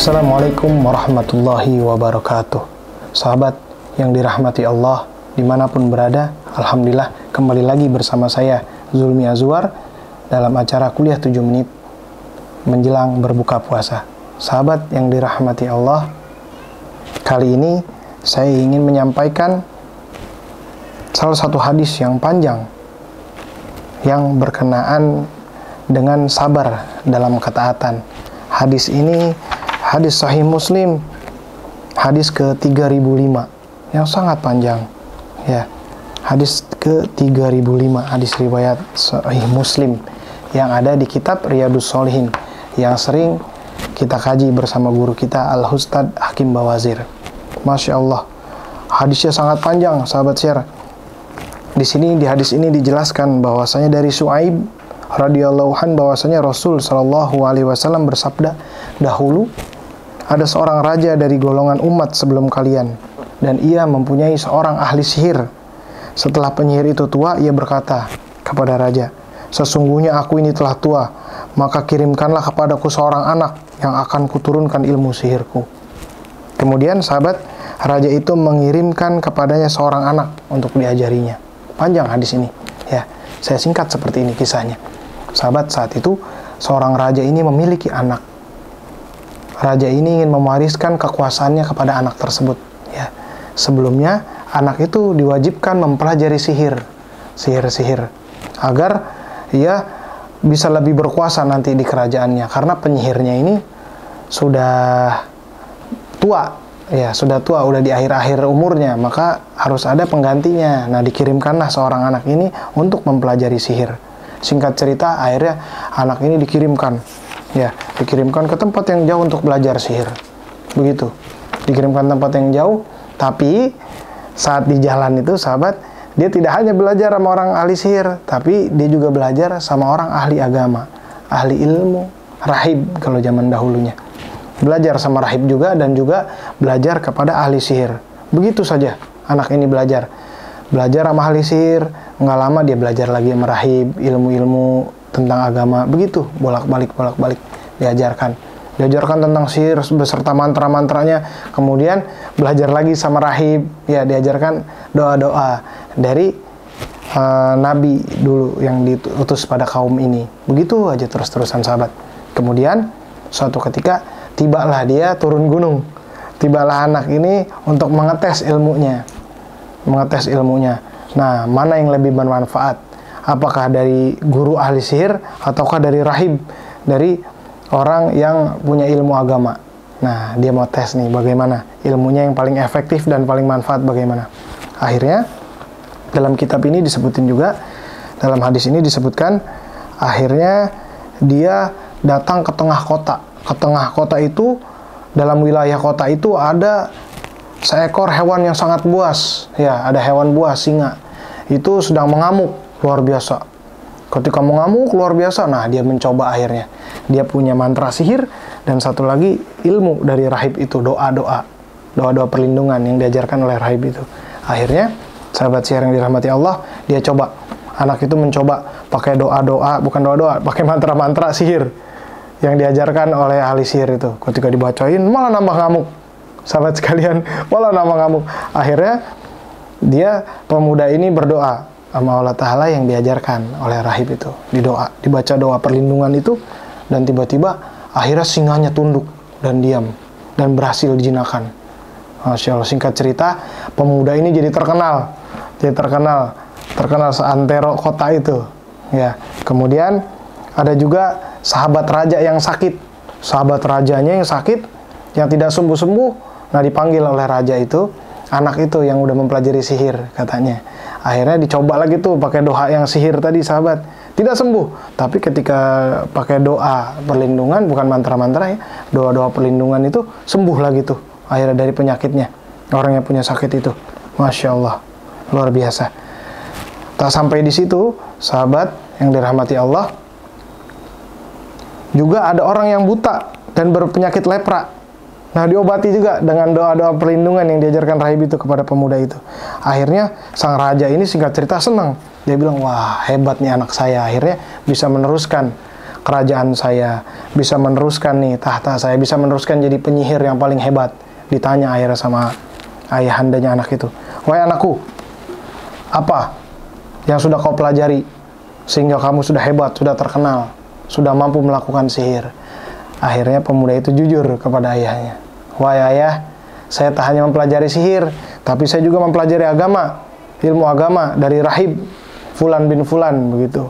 Assalamualaikum warahmatullahi wabarakatuh. Sahabat yang dirahmati Allah dimanapun berada, Alhamdulillah kembali lagi bersama saya Zulmi Azwar dalam acara kuliah 7 menit menjelang berbuka puasa. Sahabat yang dirahmati Allah, kali ini saya ingin menyampaikan salah satu hadis yang panjang yang berkenaan dengan sabar dalam ketaatan. Hadis ini hadis Sahih Muslim, hadis ke-3005 yang sangat panjang ya. Hadis ke-3005, hadis riwayat Sahih Muslim yang ada di kitab Riyadhus Shalihin yang sering kita kaji bersama guru kita Al-Ustadz Hakim Bawazir. Masya Allah, hadisnya sangat panjang, sahabat share. Di hadis ini dijelaskan bahwasanya dari Su'aib radhiyallahu an bahwasanya Rasul sallallahu alaihi wasallam bersabda, dahulu ada seorang raja dari golongan umat sebelum kalian, dan ia mempunyai seorang ahli sihir. Setelah penyihir itu tua, ia berkata kepada raja, sesungguhnya aku ini telah tua, maka kirimkanlah kepadaku seorang anak yang akan kuturunkan ilmu sihirku. Kemudian sahabat, raja itu mengirimkan kepadanya seorang anak untuk diajarinya. Panjang hadis ini ya, saya singkat seperti ini kisahnya. Sahabat, saat itu seorang raja ini memiliki anak. Raja ini ingin mewariskan kekuasaannya kepada anak tersebut ya. Sebelumnya anak itu diwajibkan mempelajari sihir agar ia bisa lebih berkuasa nanti di kerajaannya, karena penyihirnya ini sudah tua ya, udah di akhir-akhir umurnya, maka harus ada penggantinya. Nah, dikirimkanlah seorang anak ini untuk mempelajari sihir. Singkat cerita, akhirnya anak ini dikirimkan ke tempat yang jauh untuk belajar sihir. Begitu, dikirimkan tempat yang jauh, tapi saat di jalan itu sahabat, dia tidak hanya belajar sama orang ahli sihir, tapi dia juga belajar sama orang ahli agama, ahli ilmu, rahib kalau zaman dahulunya. Belajar sama rahib juga, dan juga belajar kepada ahli sihir. Begitu saja anak ini belajar sama ahli sihir. Nggak lama dia belajar lagi sama rahib, ilmu-ilmu tentang agama. Begitu, bolak-balik diajarkan tentang sihir beserta mantra-mantranya. Kemudian belajar lagi sama rahib ya, diajarkan doa-doa dari nabi dulu yang diutus pada kaum ini. Begitu aja terus-terusan sahabat. Kemudian suatu ketika tibalah dia turun gunung. Tibalah anak ini untuk mengetes ilmunya. Nah, mana yang lebih bermanfaat? Apakah dari guru ahli sihir ataukah dari rahib, dari orang yang punya ilmu agama? Nah, dia mau tes nih bagaimana ilmunya yang paling efektif dan paling manfaat bagaimana. Akhirnya dalam kitab ini disebutin juga, dalam hadis ini disebutkan, akhirnya dia datang ke tengah kota. Ke tengah kota itu, dalam wilayah kota itu ada seekor hewan yang sangat buas ya, ada hewan buas, singa. Itu sedang mengamuk luar biasa. Ketika mengamuk luar biasa, nah dia mencoba, akhirnya dia punya mantra sihir, dan satu lagi ilmu dari rahib itu, doa-doa perlindungan yang diajarkan oleh rahib itu. Akhirnya sahabat sihir yang dirahmati Allah, dia coba, anak itu mencoba pakai pakai mantra-mantra sihir yang diajarkan oleh ahli sihir itu. Ketika dibacain malah nambah ngamuk, sahabat sekalian, malah nambah ngamuk. Akhirnya pemuda ini berdoa sama Allah Ta'ala yang diajarkan oleh rahib itu, dibaca doa perlindungan itu, dan tiba-tiba akhirnya singanya tunduk dan diam dan berhasil dijinakan. Masya Allah. Singkat cerita, pemuda ini jadi terkenal seantero kota itu ya. Kemudian ada juga sahabat raja yang sakit, yang tidak sembuh-sembuh. Nah, dipanggil oleh raja itu anak itu yang udah mempelajari sihir katanya. Akhirnya dicoba lagi tuh pakai doa yang sihir tadi sahabat, tidak sembuh. Tapi ketika pakai doa perlindungan, bukan mantra-mantra ya, doa-doa perlindungan itu sembuh lagi tuh akhirnya dari penyakitnya, orang yang punya sakit itu. Masya Allah, luar biasa. Tak sampai di situ sahabat yang dirahmati Allah, juga ada orang yang buta dan berpenyakit lepra. Nah, diobati juga dengan doa-doa perlindungan yang diajarkan rahib itu kepada pemuda itu. Akhirnya sang raja ini singkat cerita senang. Dia bilang, wah hebat nih anak saya, akhirnya bisa meneruskan kerajaan saya, bisa meneruskan nih tahta saya, bisa meneruskan jadi penyihir yang paling hebat. Ditanya akhirnya sama ayahandanya anak itu, wahai anakku, apa yang sudah kau pelajari sehingga kamu sudah hebat, sudah terkenal, sudah mampu melakukan sihir? Akhirnya pemuda itu jujur kepada ayahnya, wahai ayah, saya tak hanya mempelajari sihir, tapi saya juga mempelajari agama, ilmu agama dari rahib Fulan bin Fulan, begitu.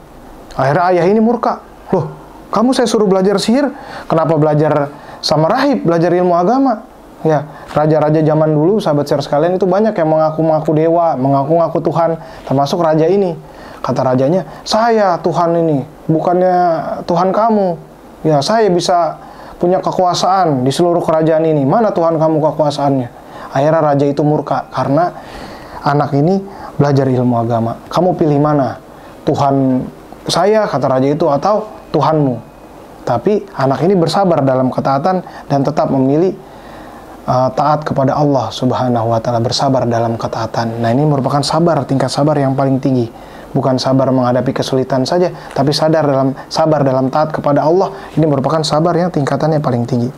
Akhirnya ayah ini murka, loh, kamu saya suruh belajar sihir, kenapa belajar sama rahib, belajar ilmu agama? Ya, raja-raja zaman dulu, sahabat share sekalian, itu banyak yang mengaku-ngaku dewa, mengaku-ngaku Tuhan, termasuk raja ini. Kata rajanya, saya Tuhan ini, bukannya Tuhan kamu. Ya, saya bisa punya kekuasaan di seluruh kerajaan ini. Mana Tuhan kamu kekuasaannya? Akhirnya raja itu murka, karena anak ini belajar ilmu agama. Kamu pilih mana? Tuhan saya, kata raja itu, atau Tuhanmu? Tapi anak ini bersabar dalam ketaatan dan tetap memilih taat kepada Allah Subhanahu wa Ta'ala, bersabar dalam ketaatan. Nah, ini merupakan tingkat sabar yang paling tinggi. Bukan sabar menghadapi kesulitan saja, tapi sabar dalam taat kepada Allah. Ini merupakan sabar yang tingkatannya paling tinggi.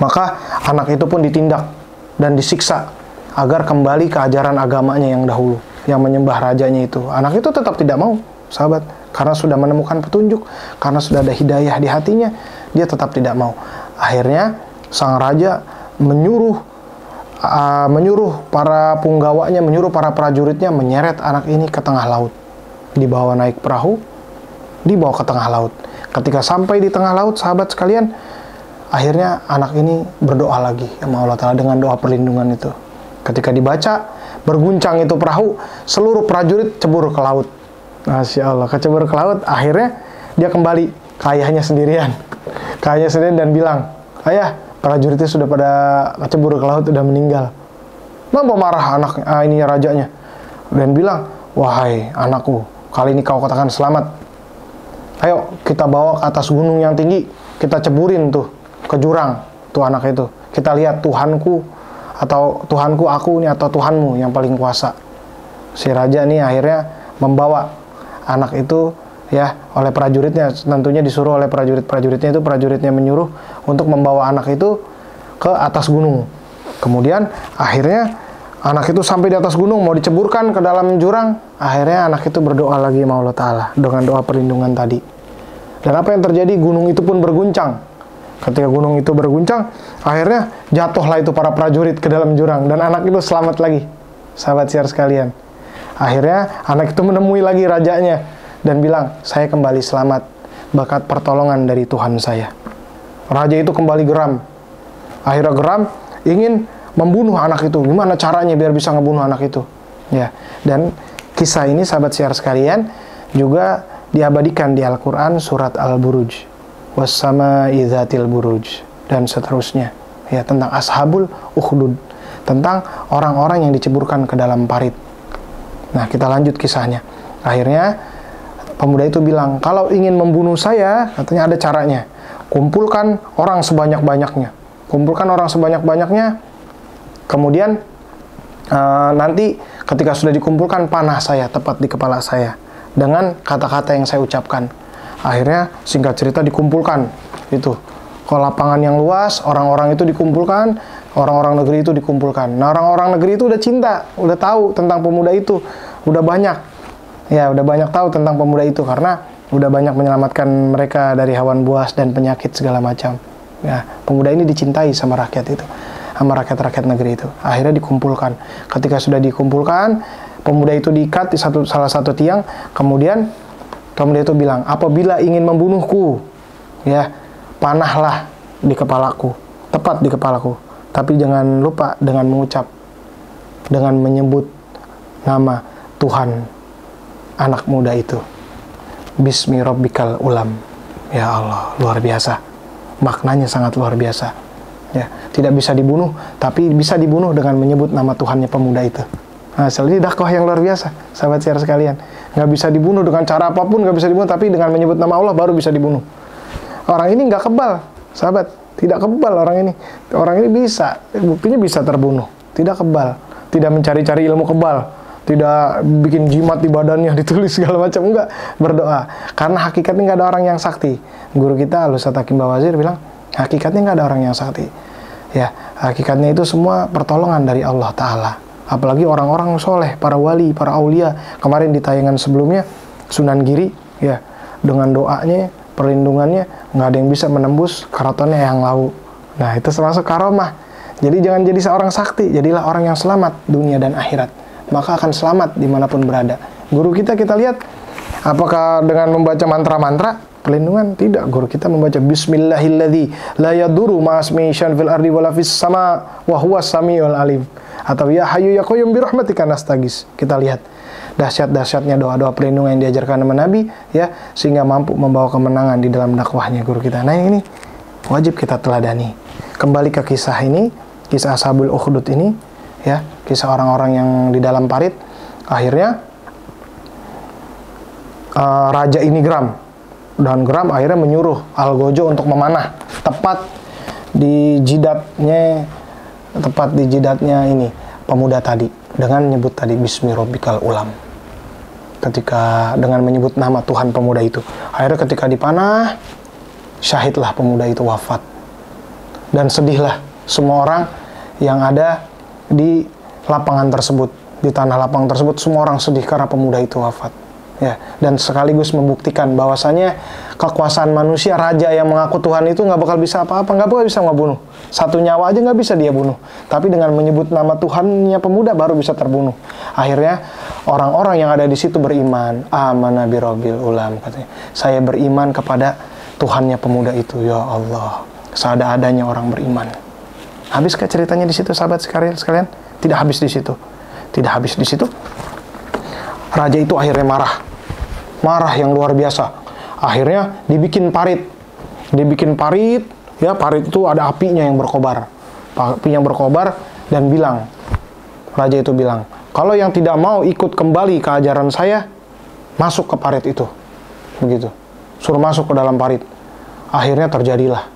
Maka anak itu pun ditindak dan disiksa agar kembali ke ajaran agamanya yang dahulu, yang menyembah rajanya itu. Anak itu tetap tidak mau, sahabat, karena sudah menemukan petunjuk, karena sudah ada hidayah di hatinya, dia tetap tidak mau. Akhirnya sang raja menyuruh para punggawanya, menyuruh para prajuritnya menyeret anak ini ke tengah laut. Dibawa naik perahu, dibawa ke tengah laut. Ketika sampai di tengah laut, sahabat sekalian, akhirnya anak ini berdoa lagi sama Allah Ta'ala dengan doa perlindungan itu. Ketika dibaca, berguncang itu perahu, seluruh prajurit cebur ke laut. Masya Allah, kecebur ke laut, akhirnya dia kembali ke ayahnya sendirian. Ke ayahnya sendirian dan bilang, ayah, prajuritnya sudah pada kecebur ke laut, sudah meninggal. Kenapa marah ini rajanya? Dan bilang, wahai anakku, kali ini kau katakan selamat. Ayo kita bawa ke atas gunung yang tinggi, kita ceburin tuh ke jurang tuh anak itu. Kita lihat Tuhanku atau Tuhanku aku nih atau Tuhanmu yang paling kuasa. Si raja nih akhirnya membawa anak itu, ya, oleh prajuritnya, tentunya disuruh oleh prajuritnya itu, prajuritnya menyuruh untuk membawa anak itu ke atas gunung. Kemudian akhirnya anak itu sampai di atas gunung, mau diceburkan ke dalam jurang. Akhirnya anak itu berdoa lagi sama Allah Ta'ala dengan doa perlindungan tadi. Dan apa yang terjadi? Gunung itu pun berguncang. Ketika gunung itu berguncang, akhirnya jatuhlah itu para prajurit ke dalam jurang, dan anak itu selamat lagi. Sahabat share sekalian, akhirnya anak itu menemui lagi rajanya dan bilang, saya kembali selamat berkat pertolongan dari Tuhan saya. Raja itu kembali geram. Akhirnya geram, ingin membunuh anak itu. Gimana caranya biar bisa ngebunuh anak itu? Ya, dan kisah ini sahabat share sekalian juga diabadikan di Al-Quran surat Al-Buruj, wassama'i dzatil buruj, dan seterusnya. Ya, tentang ashabul ukhdud, tentang orang-orang yang diceburkan ke dalam parit. Nah, kita lanjut kisahnya. Akhirnya pemuda itu bilang, kalau ingin membunuh saya, katanya ada caranya. Kumpulkan orang sebanyak-banyaknya. Kumpulkan orang sebanyak-banyaknya. Kemudian nanti ketika sudah dikumpulkan, panah saya tepat di kepala saya dengan kata-kata yang saya ucapkan. Akhirnya singkat cerita dikumpulkan itu ke lapangan yang luas, orang-orang itu dikumpulkan, orang-orang negeri itu dikumpulkan. Nah, orang-orang negeri itu udah cinta, udah tahu tentang pemuda itu, udah banyak. Ya, udah banyak tahu tentang pemuda itu karena udah banyak menyelamatkan mereka dari hawan buas dan penyakit segala macam. Ya, pemuda ini dicintai sama rakyat itu, sama rakyat-rakyat negeri itu. Akhirnya dikumpulkan. Ketika sudah dikumpulkan, pemuda itu diikat di salah satu tiang. Kemudian pemuda itu bilang, apabila ingin membunuhku, ya, panahlah di kepalaku, tepat di kepalaku. Tapi jangan lupa dengan mengucap, dengan menyebut nama Tuhan anak muda itu. Bismi Rabbikal Ulam. Ya Allah, luar biasa. Maknanya sangat luar biasa. Ya, tidak bisa dibunuh, tapi bisa dibunuh dengan menyebut nama Tuhannya pemuda itu. Nah, ini dakwah yang luar biasa, sahabat share sekalian. Nggak bisa dibunuh dengan cara apapun, nggak bisa dibunuh, tapi dengan menyebut nama Allah baru bisa dibunuh. Orang ini nggak kebal, sahabat. Tidak kebal orang ini. Orang ini bisa, buktinya bisa terbunuh. Tidak kebal, tidak mencari-cari ilmu kebal, tidak bikin jimat di badannya, ditulis segala macam, enggak, berdoa. Karena hakikatnya nggak ada orang yang sakti. Guru kita Al-Ustaz Hakim Bawazir bilang, hakikatnya nggak ada orang yang sakti. Ya, hakikatnya itu semua pertolongan dari Allah Ta'ala. Apalagi orang-orang soleh, para wali, para aulia. Kemarin di tayangan sebelumnya, Sunan Giri, ya, dengan doanya, perlindungannya, nggak ada yang bisa menembus keratonnya yang lau. Nah, itu termasuk karomah. Jadi jangan jadi seorang sakti, jadilah orang yang selamat dunia dan akhirat. Maka akan selamat dimanapun berada. Guru kita lihat, apakah dengan membaca mantra-mantra perlindungan? Tidak. Guru kita membaca Bismillahilladzi la yadurru ma'asmihi syai'un fil ardi wala fis sama wa huwas samiul alim. Atau ya hayyu ya qayyum bi rahmatika nastaghis. Kita lihat dahsyat-dahsyatnya doa-doa perlindungan yang diajarkan sama Nabi, ya, sehingga mampu membawa kemenangan di dalam dakwahnya guru kita. Nah, ini wajib kita teladani. Kembali ke kisah ini, kisah Ashabul Ukhdud ini, ya, kisah orang-orang yang di dalam parit. Akhirnya Raja ini geram, dan geram akhirnya menyuruh Algojo untuk memanah tepat di jidatnya ini pemuda tadi, dengan menyebut tadi Bismi Rabbikal Ulam. Ketika dengan menyebut nama Tuhan pemuda itu, akhirnya ketika dipanah, syahidlah pemuda itu, wafat. Dan sedihlah semua orang yang ada di lapangan tersebut, di tanah lapangan tersebut, semua orang sedih karena pemuda itu wafat. Ya, dan sekaligus membuktikan bahwasanya kekuasaan manusia, raja yang mengaku Tuhan itu nggak bakal bisa apa-apa, nggak bakal bisa ngebunuh. Satu nyawa aja nggak bisa dia bunuh. Tapi dengan menyebut nama Tuhannya pemuda baru bisa terbunuh. Akhirnya orang-orang yang ada di situ beriman. Amana birabbil ulam, katanya. Saya beriman kepada Tuhannya pemuda itu. Ya Allah, seada-adanya orang beriman. Habiskah ceritanya di situ, sahabat sekalian? Tidak habis di situ. Tidak habis di situ. Raja itu akhirnya marah yang luar biasa. Akhirnya dibikin parit, ya, parit itu ada apinya yang berkobar, dan Raja itu bilang, kalau yang tidak mau ikut kembali ke ajaran saya, masuk ke parit itu, begitu, suruh masuk ke dalam parit. Akhirnya terjadilah,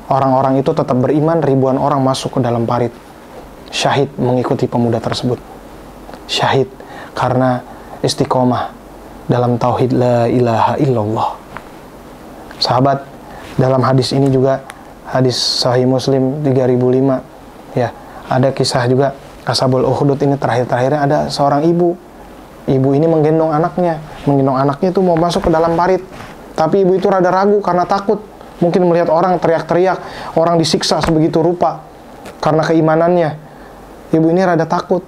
orang-orang itu tetap beriman, ribuan orang masuk ke dalam parit, syahid mengikuti pemuda tersebut, syahid karena istiqomah dalam tauhid la ilaha illallah. Sahabat, dalam hadis ini juga, hadis Sahih Muslim 3005, ya, ada kisah juga Ashabul Ukhdud ini. Terakhir-terakhirnya ada seorang ibu ini menggendong anaknya itu mau masuk ke dalam parit, tapi ibu itu rada ragu karena takut, mungkin melihat orang teriak-teriak, orang disiksa sebegitu rupa karena keimanannya. Ibu ini rada takut,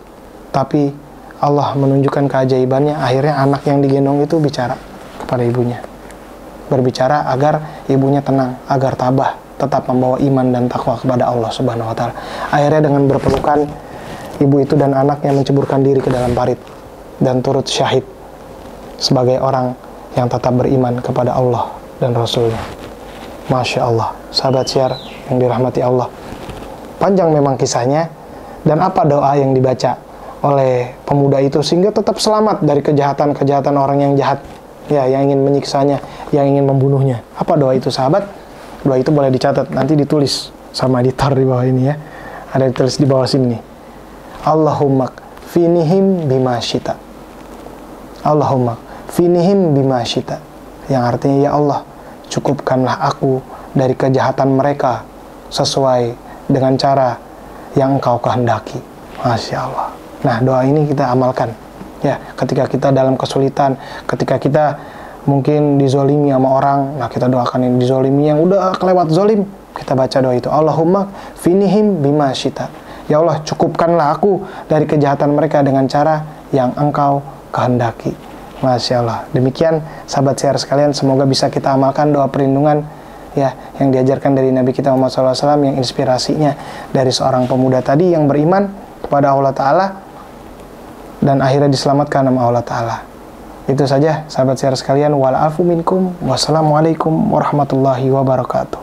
tapi Allah menunjukkan keajaibannya. Akhirnya anak yang digendong itu bicara kepada ibunya, berbicara agar ibunya tenang, agar tabah, tetap membawa iman dan takwa kepada Allah Subhanahu wa Ta'ala. Akhirnya dengan berpelukan, ibu itu dan anaknya menceburkan diri ke dalam parit dan turut syahid sebagai orang yang tetap beriman kepada Allah dan Rasulnya. Masya Allah, sahabat syiar yang dirahmati Allah. Panjang memang kisahnya, dan apa doa yang dibaca oleh pemuda itu sehingga tetap selamat dari kejahatan-kejahatan orang yang jahat, ya, yang ingin menyiksanya, yang ingin membunuhnya. Apa doa itu, sahabat? Doa itu boleh dicatat, nanti ditulis sama editor di bawah ini, ya. Ada ditulis di bawah sini. Allahumma finihim bima syita. Allahumma finihim bima syita. Yang artinya, ya Allah, cukupkanlah aku dari kejahatan mereka sesuai dengan cara yang Engkau kehendaki. Masya Allah. Nah, doa ini kita amalkan, ya, ketika kita dalam kesulitan, ketika kita mungkin dizolimi sama orang, nah kita doakan yang dizolimi, yang udah kelewat zolim, kita baca doa itu. Allahumma finihim bima syita. Ya Allah, cukupkanlah aku dari kejahatan mereka dengan cara yang Engkau kehendaki. Masya Allah. Demikian sahabat syiar sekalian, semoga bisa kita amalkan doa perlindungan, ya, yang diajarkan dari Nabi kita Muhammad SAW, yang inspirasinya dari seorang pemuda tadi yang beriman kepada Allah Ta'ala dan akhirnya diselamatkan sama Allah Ta'ala. Itu saja sahabat syiar sekalian. Wal afu minkum. Wassalamualaikum warahmatullahi wabarakatuh.